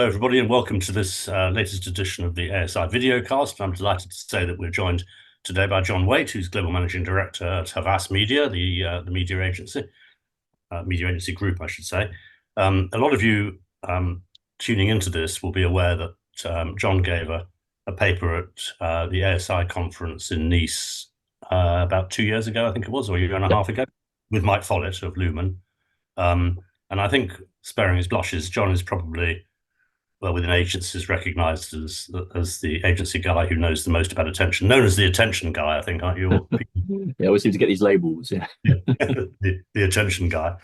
Hello, everybody, and welcome to this latest edition of the ASI videocast. I'm delighted to say that we're joined today by John Waite, who's Global Managing Director at Havas Media, the media agency group, I should say. A lot of you tuning into this will be aware that John gave a paper at the ASI conference in Nice about 2 years ago, I think it was, or a year and a half ago, with Mike Follett of Lumen. And I think, sparing his blushes, John is probably, well, within agencies, recognised as the agency guy who knows the most about attention, known as the attention guy, I think, aren't you? Yeah, I always seem to get these labels. Yeah. the attention guy.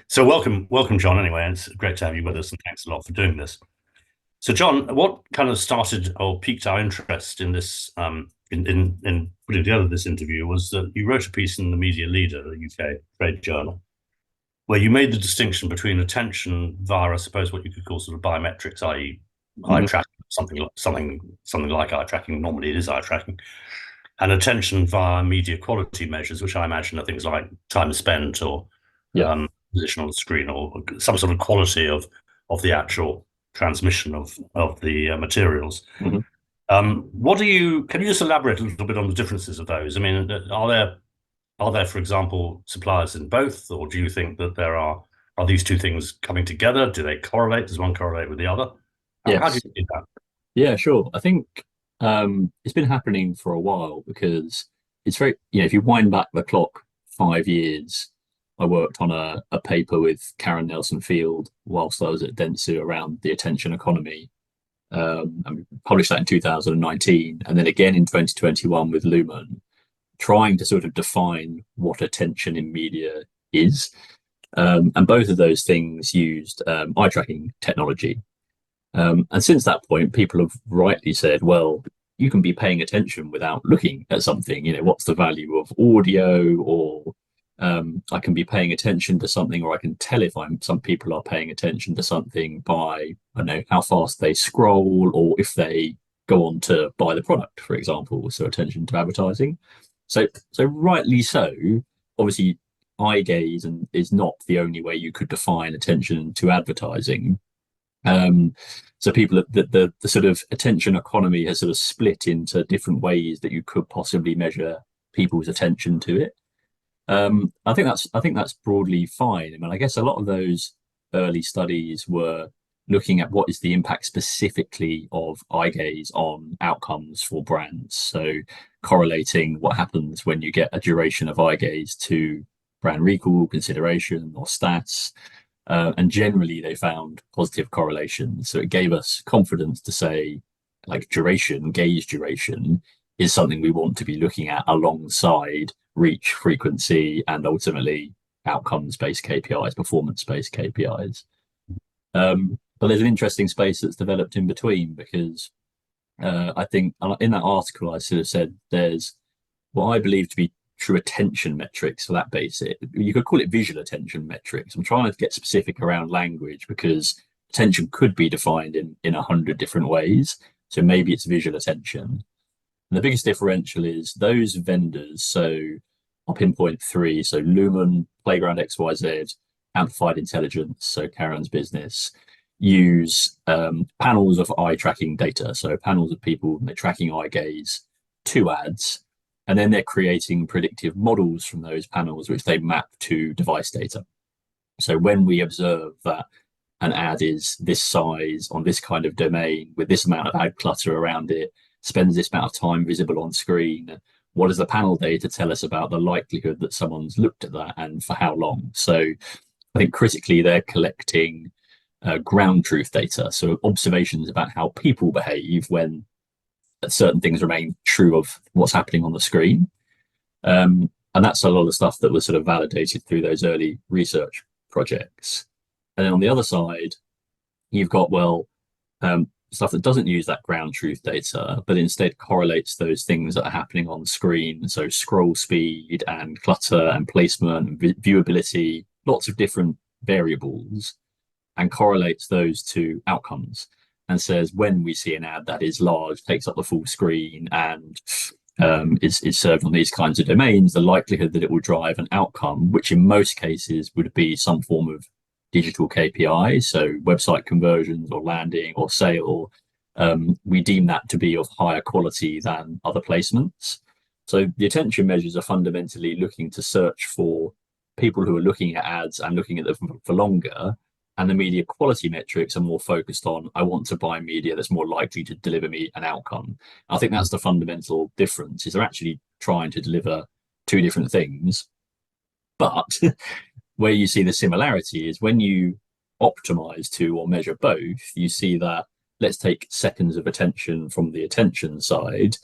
So welcome, John. Anyway, and it's great to have you with us, and thanks a lot for doing this. So, John, what kind of started or piqued our interest in this, in putting together this interview, was that you wrote a piece in the Media Leader, the UK trade journal, where you made the distinction between attention via, I suppose, what you could call sort of biometrics, i.e., eye tracking, something like eye tracking. Normally, it is eye tracking, and attention via media quality measures, which I imagine are things like time spent or position on the screen or some sort of quality of the actual transmission of the materials. Can you just elaborate a little bit on the differences of those? I mean, are there, for example, suppliers in both, or do you think that are these two things coming together? Do they correlate? Does one correlate with the other? How do you see that? Yeah, sure. I think it's been happening for a while because it's very, if you wind back the clock 5 years, I worked on a paper with Karen Nelson Field whilst I was at Dentsu around the attention economy. And published that in 2019, and then again in 2021 with Lumen, trying to sort of define what attention in media is. And both of those things used eye tracking technology. And since that point, people have rightly said, well, you can be paying attention without looking at something. What's the value of audio? Or I can be paying attention to something, or I can tell if some people are paying attention to something by, I don't know, how fast they scroll, or if they go on to buy the product, for example. So attention to advertising. So rightly so. Obviously, eye gaze is not the only way you could define attention to advertising. So people, the sort of attention economy has sort of split into different ways that you could possibly measure people's attention to it. I think that's broadly fine. I mean, I guess a lot of those early studies were looking at what is the impact specifically of eye gaze on outcomes for brands. So correlating what happens when you get a duration of eye gaze to brand recall, consideration, or stats. And generally they found positive correlations. So it gave us confidence to say, like, gaze duration is something we want to be looking at alongside reach, frequency, and ultimately outcomes-based KPIs, performance-based KPIs. But there's an interesting space that's developed in between, because I think in that article I sort of said there's what I believe to be true attention metrics for that basic. You could call it visual attention metrics. I'm trying to get specific around language because attention could be defined in 100 different ways. So maybe it's visual attention. And the biggest differential is those vendors. So I'll pinpoint three. So Lumen, Playground XYZ, Amplified Intelligence, so Karen's business, use panels of eye tracking data. So panels of people tracking eye gaze to ads. And then they're creating predictive models from those panels, which they map to device data. So when we observe that an ad is this size on this kind of domain with this amount of ad clutter around it, spends this amount of time visible on screen, what does the panel data tell us about the likelihood that someone's looked at that and for how long? So I think critically, they're collecting ground truth data. So observations about how people behave when certain things remain true of what's happening on the screen. And that's a lot of stuff that was sort of validated through those early research projects. And then on the other side, you've got, stuff that doesn't use that ground truth data, but instead correlates those things that are happening on screen. So scroll speed and clutter and placement and viewability, lots of different variables, and correlates those to outcomes. And says when we see an ad that is large, takes up the full screen, and is served on these kinds of domains, the likelihood that it will drive an outcome, which in most cases would be some form of digital KPIs, so website conversions or landing or sale, we deem that to be of higher quality than other placements. So the attention measures are fundamentally looking to search for people who are looking at ads and looking at them for longer. And the media quality metrics are more focused on, I want to buy media that's more likely to deliver me an outcome. I think that's the fundamental difference, is they're actually trying to deliver two different things. But where you see the similarity is when you optimize to or measure both, you see that, let's take seconds of attention from the attention side.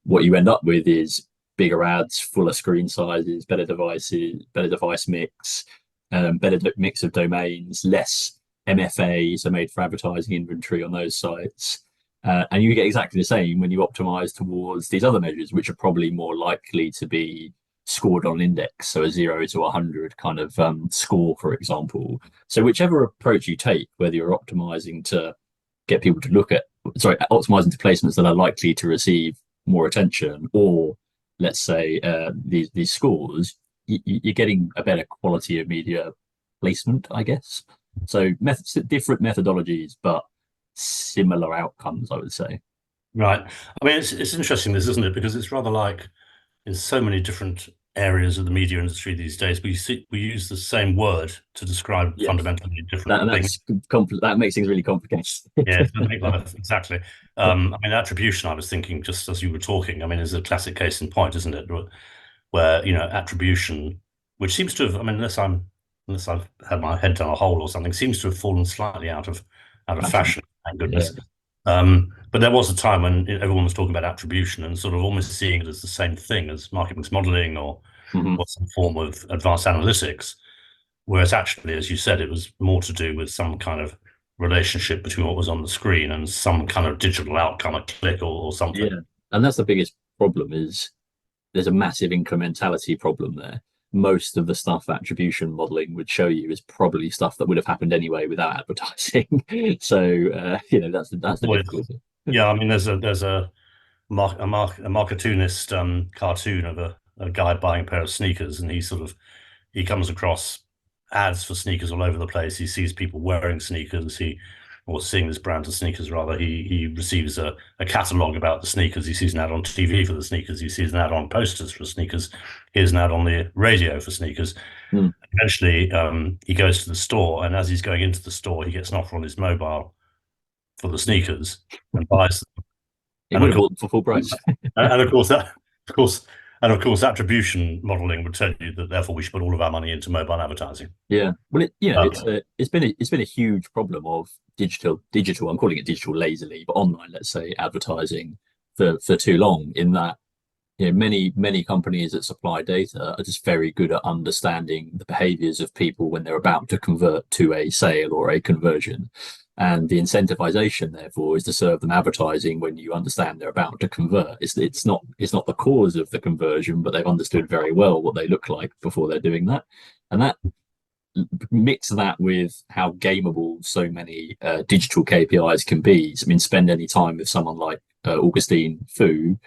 What you end up with is bigger ads, fuller screen sizes, better devices, better device mix, better mix of domains, less MFAs are made for advertising inventory on those sites. And you get exactly the same when you optimize towards these other measures, which are probably more likely to be scored on an index, so a 0 to 100 kind of score, for example. So whichever approach you take, whether you're optimizing to get people to look at, optimizing to placements that are likely to receive more attention, or let's say these scores, you're getting a better quality of media placement, I guess. So different methodologies, but similar outcomes, I would say. Right. I mean, it's interesting, this, isn't it? Because it's rather like in so many different areas of the media industry these days, we use the same word to describe Yes, fundamentally different things. that makes things really complicated. Yeah, it doesn't make life exactly. I mean, attribution, I was thinking just as you were talking, I mean, is a classic case in point, isn't it? Where, attribution, which seems to have, I mean, unless I've had my head down a hole or something, seems to have fallen slightly out of Fashion. fashion, thank Yeah. goodness. But there was a time when everyone was talking about attribution and sort of almost seeing it as the same thing as market mix modeling Mm-hmm. or some form of advanced analytics. Whereas actually, as you said, it was more to do with some kind of relationship between what was on the screen and some kind of digital outcome, a click or something. Yeah. And that's the biggest problem, is there's a massive incrementality problem there. Most of the stuff attribution modeling would show you is probably stuff that would have happened anyway without advertising. So that's the Always, difficulty. yeah. I mean, there's a marketunist cartoon of a guy buying a pair of sneakers, and he comes across ads for sneakers all over the place. He sees people wearing sneakers. Or seeing this brand of sneakers rather. He receives a catalog about the sneakers. He sees an ad on TV for the sneakers. He sees an ad on posters for sneakers. Here's an ad on the radio for sneakers. Mm. Eventually, he goes to the store, and as he's going into the store, he gets an offer on his mobile for the sneakers and buys them. It And would of have course, bought them for full price. and of course that, of course, and of course, attribution modeling would tell you that therefore we should put all of our money into mobile advertising. Yeah. Well, Um, it's been a huge problem of digital. I'm calling it digital lazily, but online, let's say, advertising for too long. In that, many companies that supply data are just very good at understanding the behaviors of people when they're about to convert to a sale or a conversion. And the incentivization, therefore, is to serve them advertising when you understand they're about to convert. It's not the cause of the conversion, but they've understood very well what they look like before they're doing that. And that, mix that with how gameable so many digital KPIs can be. I mean, spend any time with someone like Augustine Fu,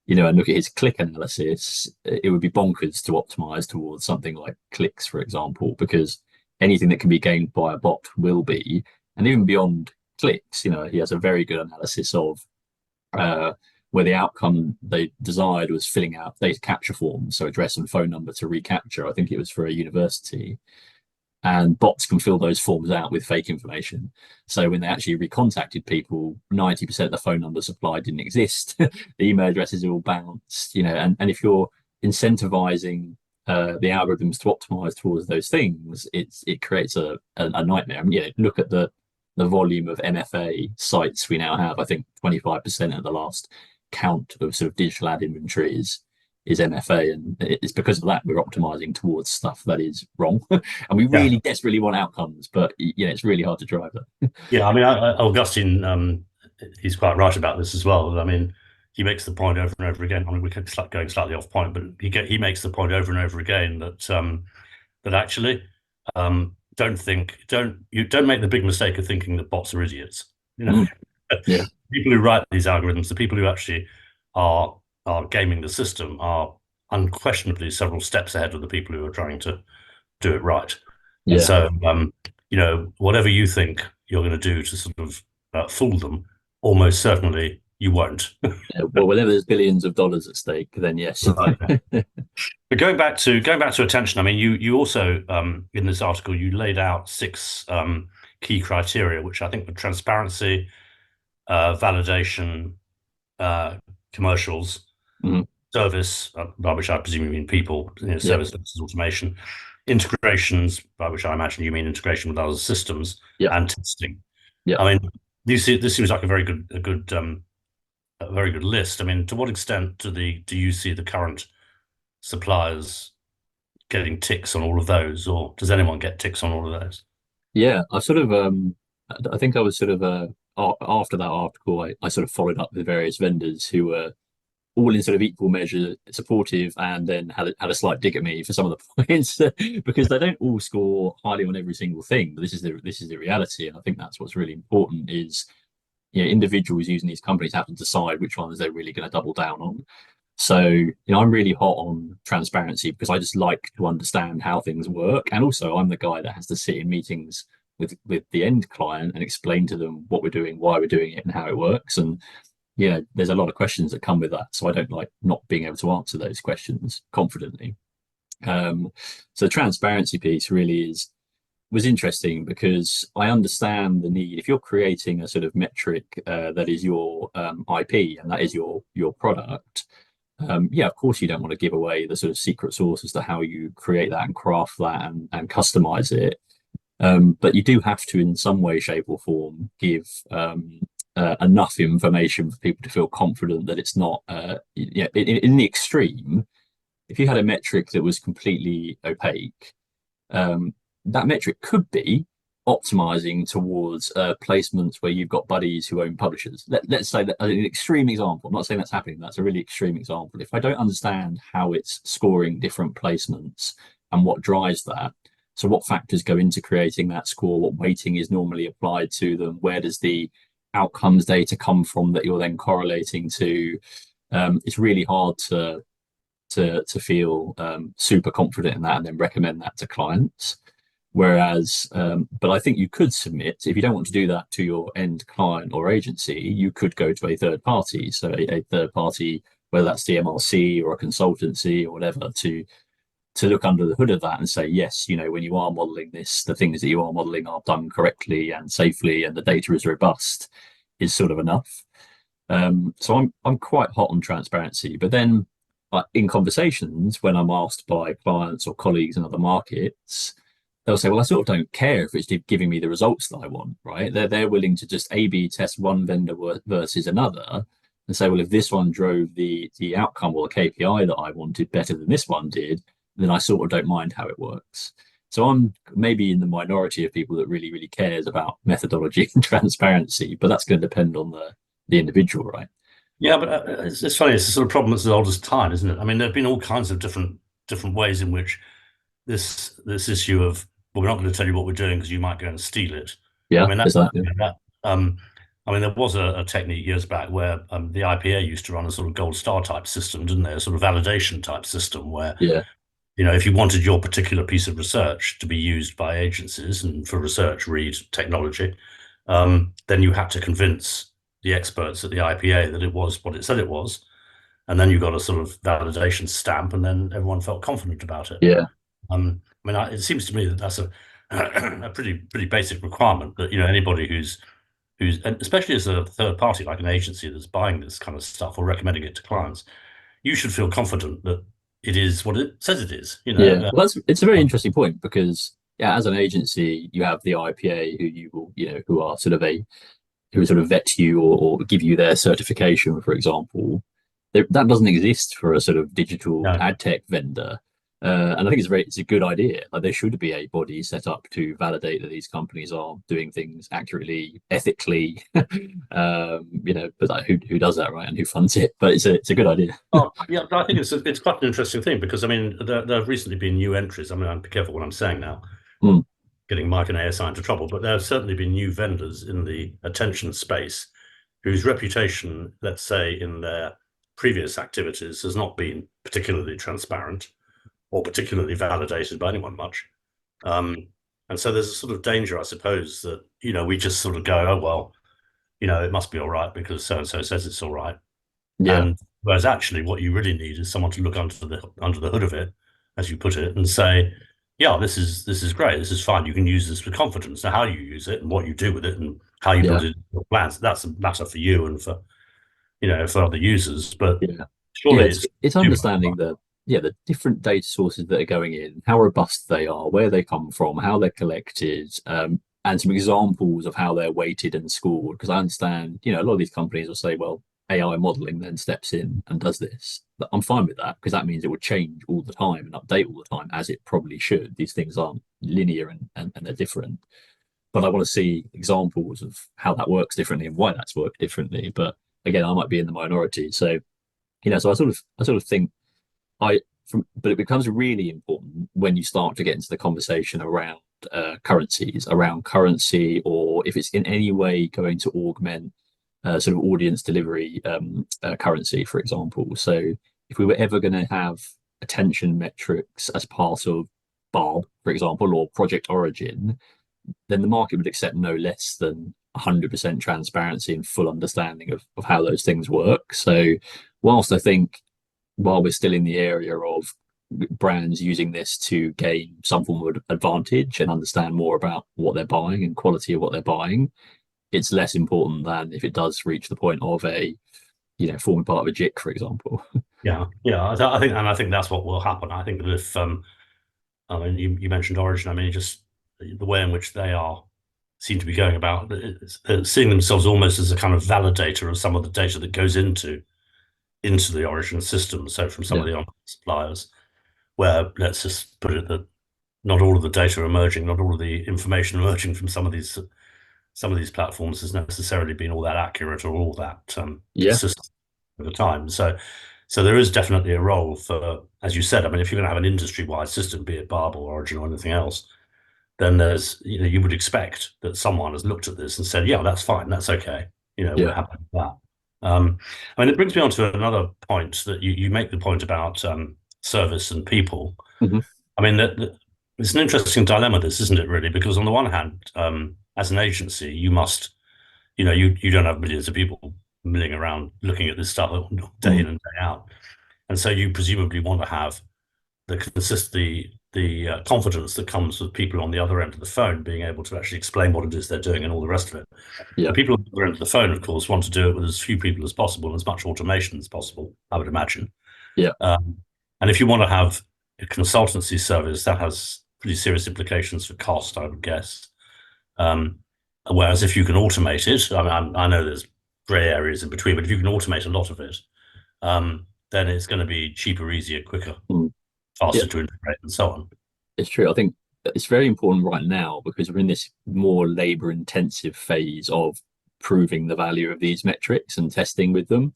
and look at his click analysis, it would be bonkers to optimize towards something like clicks, for example, because anything that can be gained by a bot will be. And even beyond clicks, he has a very good analysis of uh, where the outcome they desired was filling out data capture forms, so address and phone number to recapture. I think it was for a university, and bots can fill those forms out with fake information. So when they actually recontacted people, 90% of the phone numbers supplied didn't exist. The email addresses are all bounced, and if you're incentivizing the algorithms to optimize towards those things, it creates a nightmare. I mean, look at the volume of MFA sites we now have. I think 25% of the last count of sort of digital ad inventory is MFA, and it's because of that we're optimizing towards stuff that is wrong, and we yeah, really desperately want outcomes, but it's really hard to drive that. yeah. I mean, Augustine, he's quite right about this as well. I mean, he makes the point over and over again. I mean, we're going slightly off point, but he makes the point over and over again that actually, don't make the big mistake of thinking that bots are idiots. Mm, yeah, People who write these algorithms, the people who actually are are gaming the system, are unquestionably several steps ahead of the people who are trying to do it right. And yeah, so, whatever you think you're going to do to sort of fool them, almost certainly you won't. Yeah, well, whenever there's billions of dollars at stake, then yes. Right. But going back to attention, I mean, you also in this article you laid out six key criteria, which I think were transparency, validation, uh, commercials, Mhm. service, by which I presume you mean people, Yeah, service versus automation, integrations, by which I imagine you mean integration with other systems, yeah, and testing. yeah. I mean, this seems like a very good list. I mean, to what extent do you see the current suppliers getting ticks on all of those, or does anyone get ticks on all of those? Yeah, I think I was sort of after that article, I sort of followed up with various vendors who were all in sort of equal measure supportive, and then had a slight dig at me for some of the points because they don't all score highly on every single thing. But this is the reality, and I think that's what's really important is individuals using these companies have to decide which ones they're really going to double down on. So, I'm really hot on transparency because I just like to understand how things work. And also I'm the guy that has to sit in meetings with the end client and explain to them what we're doing, why we're doing it, and how it works. And there's a lot of questions that come with that. So I don't like not being able to answer those questions confidently. So the transparency piece really was interesting because I understand the need. If you're creating a sort of metric that is your IP and that is your product, yeah, of course you don't want to give away the sort of secret sauce as to how you create that and craft that and customize it. But you do have to, in some way, shape, or form, give enough information for people to feel confident that it's not. In the extreme, if you had a metric that was completely opaque, um, that metric could be optimizing towards placements where you've got buddies who own publishers. Let's say that an extreme example. I'm not saying that's happening. That's a really extreme example. If I don't understand how it's scoring different placements and what drives that, so what factors go into creating that score, what weighting is normally applied to them, where does the outcomes data come from that you're then correlating to? It's really hard to feel super confident in that and then recommend that to clients. Whereas, but I think you could submit, if you don't want to do that to your end client or agency, you could go to a third party. So a third party, whether that's the MRC or a consultancy or whatever, to look under the hood of that and say, yes, when you are modeling this, the things that you are modeling are done correctly and safely, and the data is robust, is sort of enough. So I'm quite hot on transparency, but then in conversations when I'm asked by clients or colleagues in other markets, they'll say, "Well, I sort of don't care if it's giving me the results that I want." Right? They're willing to just A/B test one vendor versus another, and say, "Well, if this one drove the outcome or the KPI that I wanted better than this one did, then I sort of don't mind how it works." So I'm maybe in the minority of people that really cares about methodology and transparency, but that's going to depend on the individual, right? Yeah, but it's funny. It's a sort of problem that's as old as time, isn't it? I mean, there have been all kinds of different ways in which this issue of, well, we're not going to tell you what we're doing because you might go and steal it. I Yeah, mean that, is that? Yeah, that um, I mean there was a technique years back where the IPA used to run a sort of gold star type system, didn't they? A sort of validation type system where yeah, if you wanted your particular piece of research to be used by agencies, and for research, read technology, then you had to convince the experts at the IPA that it was what it said it was, and then you got a sort of validation stamp, and then everyone felt confident about it. yeah, I mean, it seems to me that that's a a pretty basic requirement that anybody who's and especially as a third party like an agency that's buying this kind of stuff or recommending it to clients, you should feel confident that it is what it says it is. yeah. Well, it's a very Um, interesting point because yeah, as an agency, you have the IPA who you will, who are sort of who sort of vet you or give you their certification, for example. That doesn't exist for a sort of digital no. ad tech vendor. And I think it's a good idea. Like there should be a body set up to validate that these companies are doing things accurately, ethically. But like, who does that, right? And who funds it? But it's a good idea. Oh, yeah, I think it's quite an interesting thing because I mean there have recently been new entries. I mean, I'm be careful what I'm saying now, Mm, getting Mike and ASI into trouble, but there have certainly been new vendors in the attention space whose reputation, let's say, in their previous activities has not been particularly transparent or particularly validated by anyone much. Um, And so there's a sort of danger, I suppose, that, we just sort of go, oh, well, it must be all right because so and so says it's all right. Yeah, And whereas actually what you really need is someone to look under the hood of it, as you put it, and say, yeah, this is great, this is fine. You can use this with confidence. Now, how you use it and what you do with it and how you build yeah, it into your plans, that's a matter for you and for other users. But yeah, yeah. surely it's It's too much. understanding the different data sources that are going in, how robust they are, where they come from, how they're collected, and some examples of how they're weighted and scored. Because I understand, a lot of these companies will say, well, AI modeling then steps in and does this. But I'm fine with that because that means it would change all the time and update all the time, as it probably should. These things aren't linear and they're different. But I want to see examples of how that works differently and why that's worked differently. But again, I might be in the minority. So, so I sort of think but it becomes really important when you start to get into the conversation around currencies, around currency, or if it's in any way going to augment sort of audience delivery currency, for example. So if we were ever going to have attention metrics as part of Barb, for example, or Project Origin, then the market would accept no less than 100% transparency and full understanding of how those things work. So whilst I think while we're still in the area of brands using this to gain some form of advantage and understand more about what they're buying and quality of what they're buying, it's less important than if it does reach the point of forming part of a JIC, for example. Yeah, yeah. I think that's what will happen. I think that if I mean, you mentioned Origin. I mean, just the way in which they seem to be going about seeing themselves almost as a kind of validator of some of the data that goes into the Origin system. So from some of Yeah, the online suppliers, where let's just put it that not all of the data emerging, not all of the information emerging from some of these platforms has necessarily been all that accurate or all that yeah, consistent over time. So there is definitely a role for, as you said, I mean, if you're going to have an industry-wide system, be it Barb or Origin or anything else, then you would expect that someone has looked at this and said, yeah, that's fine, that's okay. We're yeah, happy with that. I mean, it brings me on to another point that you make the point about service and people. hmm I mean, it's an interesting dilemma, this, isn't it, really? Because on the one hand, as an agency, you must, you don't have millions of people milling around looking at this stuff day mm, in and day out. And so you presumably want to have the confidence that comes with people on the other end of the phone being able to actually explain what it is they're doing and all the rest of it. The yeah, people on the other end of the phone, of course, want to do it with as few people as possible and as much automation as possible, I would imagine. yeah, Um, and if you want to have a consultancy service, that has pretty serious implications for cost, I would guess. Um, Whereas if you can automate it, I know there's grey areas in between, but if you can automate a lot of it, then it's going to be cheaper, easier, quicker, mm, yeah. faster to integrate, and so on. It's true. I think it's very important right now because we're in this more labor intensive phase of proving the value of these metrics and testing with them.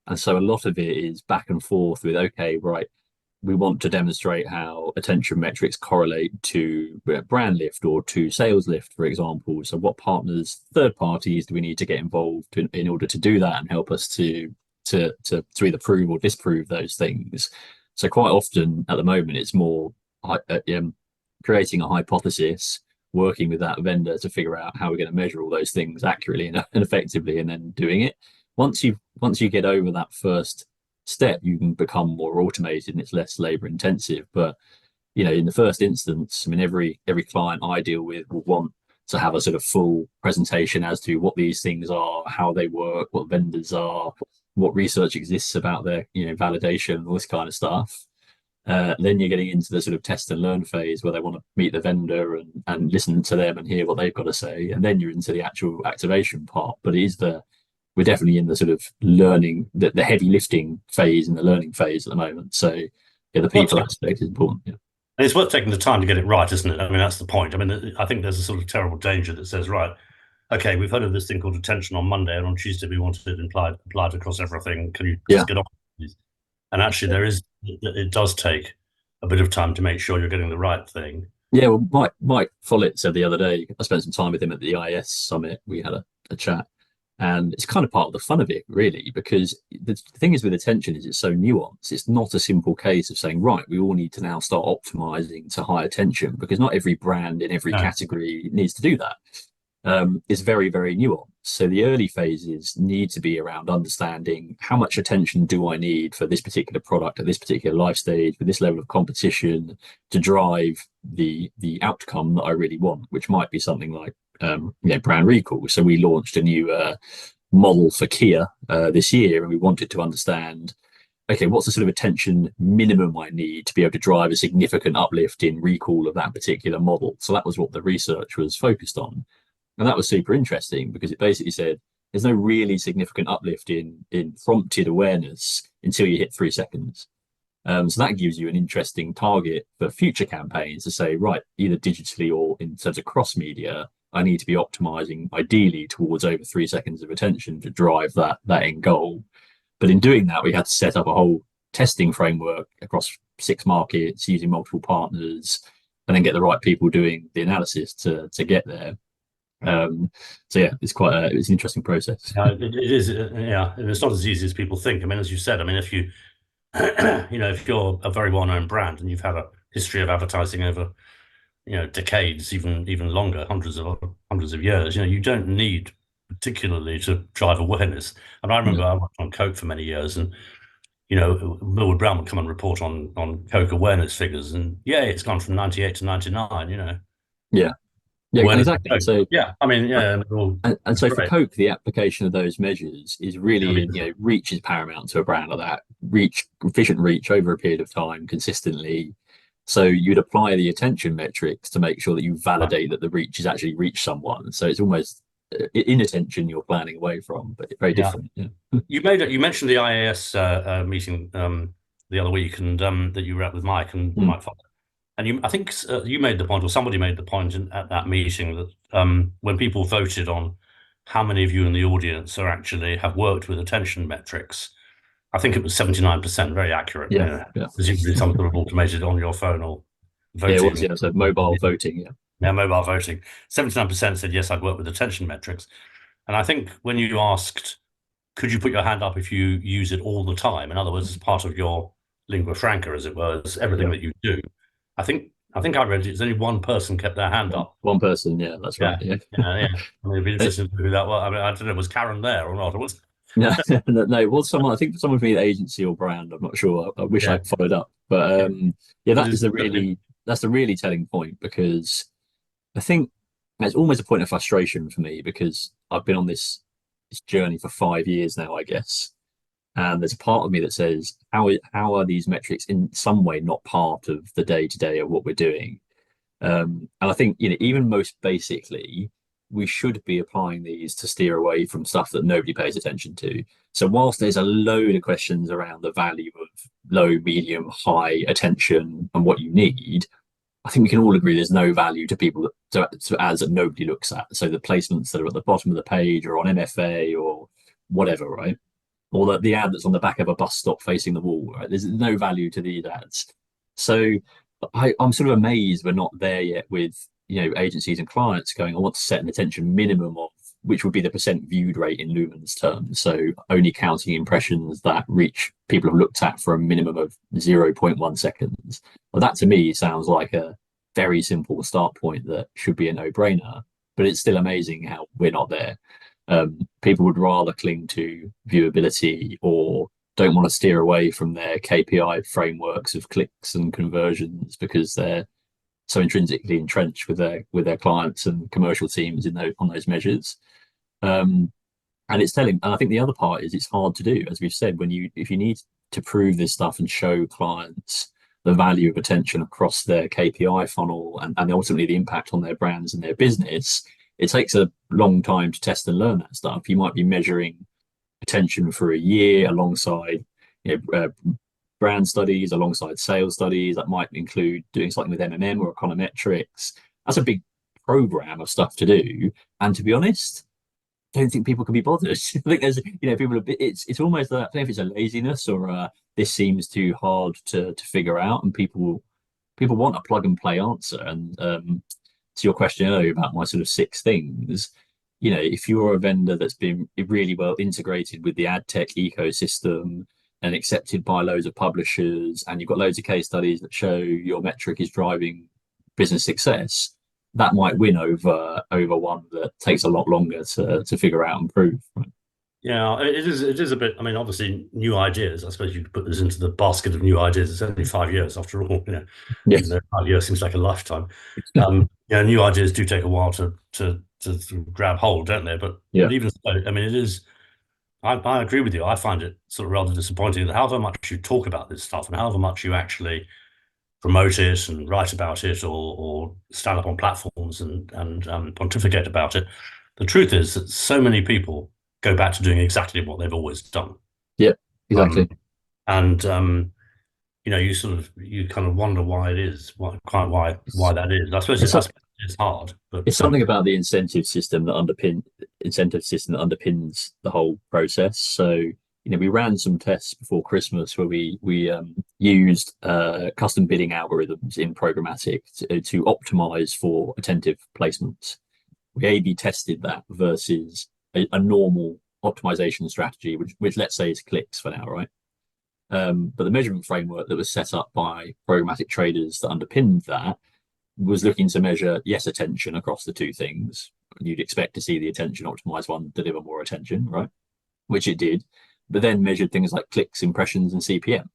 And so a lot of it is back and forth with, okay, right, we want to demonstrate how attention metrics correlate to brand lift or to sales lift, for example. So what partners, third parties do we need to get involved in order to do that and help us to either prove or disprove those things? So quite often at the moment, it's more creating a hypothesis, working with that vendor to figure out how we're going to measure all those things accurately and effectively, and then doing it. Once you get over that first step, you can become more automated and it's less labor intensive. But in the first instance, I mean, every client I deal with will want to have a sort of full presentation as to what these things are, how they work, what vendors are, what research exists about their validation, all this kind of stuff. Then you're getting into the sort of test and learn phase where they want to meet the vendor and listen to them and hear what they've got to say. And then you're into the actual activation part. But we're definitely in the sort of learning, the heavy lifting phase and the learning phase at the moment. So yeah, the Well, people aspect is important. Yeah. it's worth taking the time to get it right, isn't it? I mean, that's the point. I mean, I think there's a sort of terrible danger that says, right, okay, we've heard of this thing called attention on Monday, and on Tuesday we want it applied across everything. Can you Yeah. just get on, please? And actually, it does take a bit of time to make sure you're getting the right thing. Yeah. Well, Mike Follett said the other day, I spent some time with him at the IS summit. We had a chat. And it's kind of part of the fun of it, really, because the thing is with attention is it's so nuanced. It's not a simple case of saying, right, we all need to now start optimizing to high attention, because not every brand in every No. category needs to do that. Is very, very nuanced. So the early phases need to be around understanding how much attention do I need for this particular product at this particular life stage with this level of competition to drive the outcome that I really want, which might be something like brand recall. So we launched a new model for Kia this year, and we wanted to understand, okay, what's the sort of attention minimum I need to be able to drive a significant uplift in recall of that particular model. So that was what the research was focused on. And that was super interesting because it basically said there's no really significant uplift in prompted awareness until you hit 3 seconds. So that gives you an interesting target for future campaigns to say, right, either digitally or in terms of cross media, I need to be optimizing ideally towards over 3 seconds of attention to drive that end goal. But in doing that, we had to set up a whole testing framework across 6 markets using multiple partners, and then get the right people doing the analysis to get there. So yeah, it's an interesting process. It is, yeah, and it's not as easy as people think. I mean, as you said, I mean, if you, if you're a very well-known brand and you've had a history of advertising over, decades, even longer, hundreds of years, you don't need particularly to drive awareness. And I remember Yeah, I worked on Coke for many years, and Millward Brown would come and report on Coke awareness figures, and yeah, it's gone from 98 to 99. yeah, yeah, Awareness of exactly. Coke. So Yeah, I mean, uh, yeah, and it's so for great. Coke, the application of those measures is really, I reach is paramount to a brand like that. Efficient reach over a period of time, consistently. So you'd apply the attention metrics to make sure that you mean, validate that the reach is actually reached someone. So it's almost inattention you're planning away from, but very yeah. different. Yeah. You mentioned the IAS meeting the other week, and that you were at with Mm. Mike Fox. And I think you made the point, or somebody made the point at that meeting, that when people voted on how many of you in the audience are actually have worked with attention metrics, I think it was 79%, very accurate. Yeah. Yeah. Presumably some sort of automated on your phone or Yeah, it was. voting. Yeah. So mobile voting. Yeah. Yeah, mobile voting. 79% said yes, I'd worked with attention metrics. And I think when you asked, could you put your hand up if you use it all the time? In other words, as part of your lingua franca, as it were, as everything Yeah. that you do. I think I read it's only one person kept their hand up. One person. Yeah, that's right. Yeah, Yeah. yeah. I mean, it'd be interesting to do that. Well, I mean, I don't know, was Karen there or not? It was, No, no, it was someone. I think someone from the agency or brand. I'm not sure. I wish yeah, I'd followed up, but yeah. yeah, But it's, that's a really telling point, because I think it's almost a point of frustration for me, because I've been on this journey for 5 years now, I guess, and there's a part of me that says, how are these metrics in some way not part of the day to day of what we're doing? And I think, even most basically, we should be applying these to steer away from stuff that nobody pays attention to. So whilst there's a load of questions around the value of low, medium, high attention and what you need, I think we can all agree there's no value to people to ads that nobody looks at. So the placements that are at the bottom of the page or on MFA or whatever, right? Or the ad that's on the back of a bus stop facing the wall, right? There's no value to these ads. So I'm sort of amazed we're not there yet with agencies and clients going, I want to set an attention minimum of, which would be the percent viewed rate in lumens terms. So only counting impressions that reach people have looked at for a minimum of 0.1 seconds. Well, that to me sounds like a very simple start point that should be a no-brainer, but it's still amazing how we're not there. People would rather cling to viewability or don't want to steer away from their KPI frameworks of clicks and conversions because they're so intrinsically entrenched with their clients and commercial teams on those measures. And it's telling. And I think the other part is it's hard to do, as we've said, if you need to prove this stuff and show clients the value of attention across their KPI funnel and ultimately the impact on their brands and their business, it takes a long time to test and learn that stuff. You might be measuring attention for a year alongside brand studies, alongside sales studies. That might include doing something with MMM or econometrics. That's a big program of stuff to do. And to be honest, I don't think people can be bothered. I think there's, people. It's almost that. I don't know if it's a laziness or this seems too hard to figure out, and people want a plug and play answer. And to your question earlier about my sort of 6 things, if you're a vendor that's been really well integrated with the ad tech ecosystem and accepted by loads of publishers, and you've got loads of case studies that show your metric is driving business success, that might win over one that takes a lot longer to figure out and prove. Right? Yeah, it is a bit. I mean, obviously, new ideas. I suppose you could put this into the basket of new ideas. It's only 5 years after all. Even Yes. though 5 years seems like a lifetime. New ideas do take a while to sort of grab hold, don't they? But Yeah. even so, I mean, it is. I agree with you. I find it sort of rather disappointing that however much you talk about this stuff and however much you actually promote it and write about it or stand up on platforms and pontificate about it, the truth is that so many people go back to doing exactly what they've always done. Yeah. Exactly. Um, and you kind of wonder why it is, why It's, that is. it's, I suppose it's hard, but it's something about the incentive system that underpins the whole process. So, we ran some tests before Christmas where we used custom bidding algorithms in programmatic to optimize for attentive placements. We A/B tested that versus a normal optimization strategy, which let's say is clicks for now, right? But the measurement framework that was set up by programmatic traders that underpinned that was looking to measure, yes, attention across the two things. You'd expect to see the attention optimized one deliver more attention, right? Which it did, but then measured things like clicks, impressions, and CPM.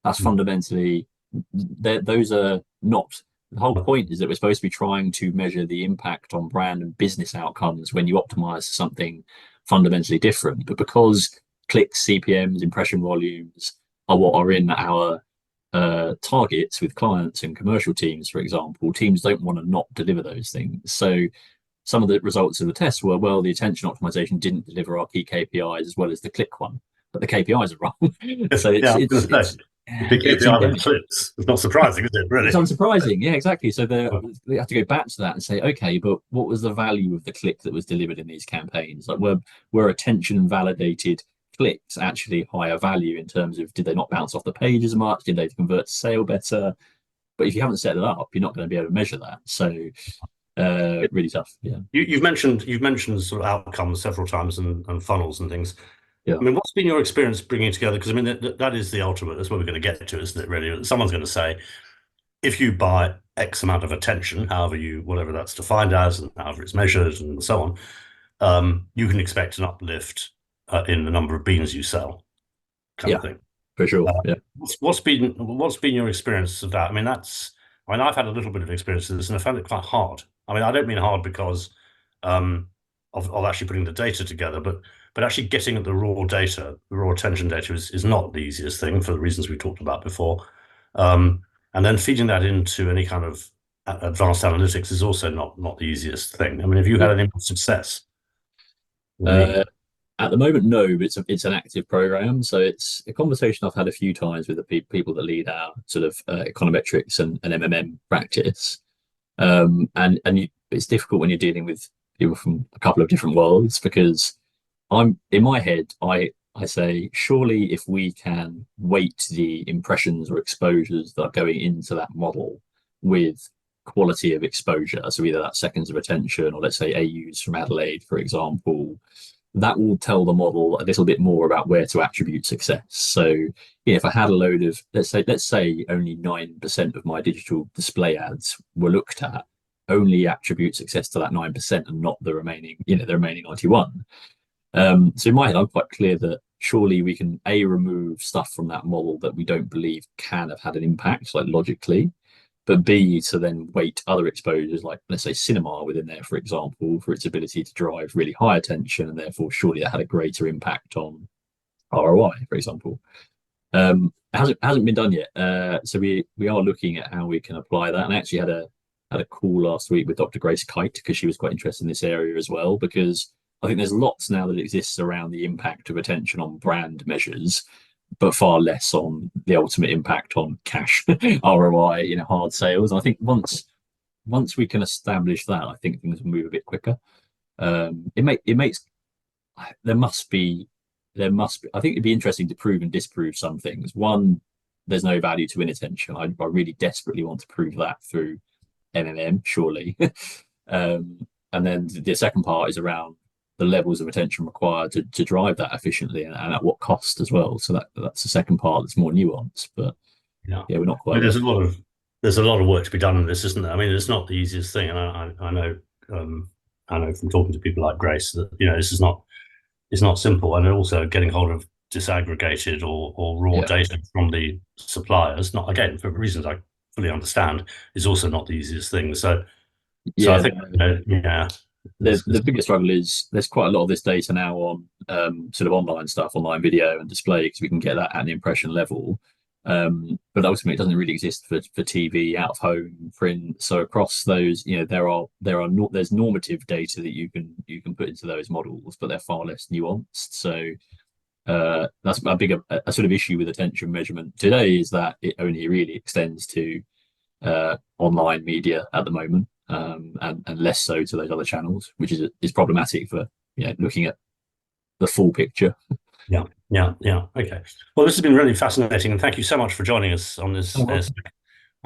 That's fundamentally, those are not, the whole point is that we're supposed to be trying to measure the impact on brand and business outcomes when you optimize something fundamentally different. But because clicks, CPMs, impression volumes are what are in our targets with clients and commercial teams, for example, teams don't want to not deliver those things. So some of the results of the test were, well, the attention optimization didn't deliver our key KPIs as well as the click one, but the KPIs are wrong. So yeah, I was going to say, if the it's KPI was endemic. clips, it's not surprising, is it? It's Really? unsurprising, yeah, exactly. So they have to go back to that and say, okay, but what was the value of the click that was delivered in these campaigns? Like, were attention validated clicks actually higher value in terms of did they not bounce off the page as much? Did they convert to sale better? But if you haven't set it up, you're not going to be able to measure that. So really tough. Yeah. You've mentioned sort of outcomes several times and funnels and things. Yeah. I mean, what's been your experience bringing together? Because I mean, that is the ultimate. That's what we're going to get to, isn't it? Really, someone's going to say, if you buy X amount of attention, whatever that's defined as, and however it's measured, and so on, you can expect an uplift in the number of beans you sell, kind Yeah, of thing. for sure. Uh, Yeah. what's been your experience of that? I mean, I've had a little bit of experience with this, and I found it quite hard. I mean, I don't mean hard because um, of actually putting the data together, but actually getting at the raw data, the raw attention data is not the easiest thing for the reasons we talked about before. And then feeding that into any kind of advanced analytics is also not the easiest thing. I mean, have you Yeah. had any success with the? Uh, at the moment, no, but it's an active program. So it's a conversation I've had a few times with the people that lead our sort of econometrics and MMM practice. It's difficult when you're dealing with people from a couple of different worlds because I'm in my head, I say, surely if we can weight the impressions or exposures that are going into that model with quality of exposure, so either that's seconds of attention or let's say AUs from Adelaide, for example, that will tell the model a little bit more about where to attribute success. So if I had a load of let's say only 9% of my digital display ads were looked at, only attribute success to that 9% and not the remaining 91. So in my head, I'm quite clear that surely we can remove stuff from that model that we don't believe can have had an impact, like logically, but B, to then weight other exposures, like let's say cinema within there, for example, for its ability to drive really high attention, and therefore surely that had a greater impact on ROI, for example. Hasn't been done yet. So we are looking at how we can apply that. And I actually had a call last week with Dr. Grace Kite because she was quite interested in this area as well. Because I think there's lots now that exists around the impact of attention on brand measures, but far less on the ultimate impact on cash ROI, hard sales. And I think once we can establish that, I think things will move a bit quicker. It makes there must be. I think it'd be interesting to prove and disprove some things. One, there's no value to inattention. I really desperately want to prove that through MMM, surely. And then the second part is around the levels of attention required to drive that efficiently, and at what cost as well. So that's the second part that's more nuanced. But Yeah. yeah, we're not I quite mean, there. there's a lot of work to be done in this, isn't there? I mean, it's not the easiest thing, and um, I know from talking to people like Grace that this is not it's not simple, and also getting hold of disaggregated or raw Yeah, data from the suppliers, not again for reasons I fully understand, is also not the easiest thing. So I yeah. think yeah, The biggest struggle is there's quite a lot of this data now on sort of online stuff, online video and display, because we can get that at an impression level. But ultimately, it doesn't really exist for TV, out of home, print. So across those, there's normative data that you can put into those models, but they're far less nuanced. So that's a sort of issue with attention measurement today, is that it only really extends to online media at the moment, and less so to those other channels, which is problematic for looking at the full picture. yeah. Okay. Well, this has been really fascinating, and thank you so much for joining us on Oh, this well.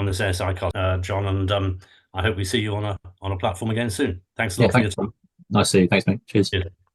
asiCast, John. And I hope we see you on a platform again soon. Thanks a Yeah, lot for thanks. your time. Nice to see you. Thanks, mate. Cheers. Cheers.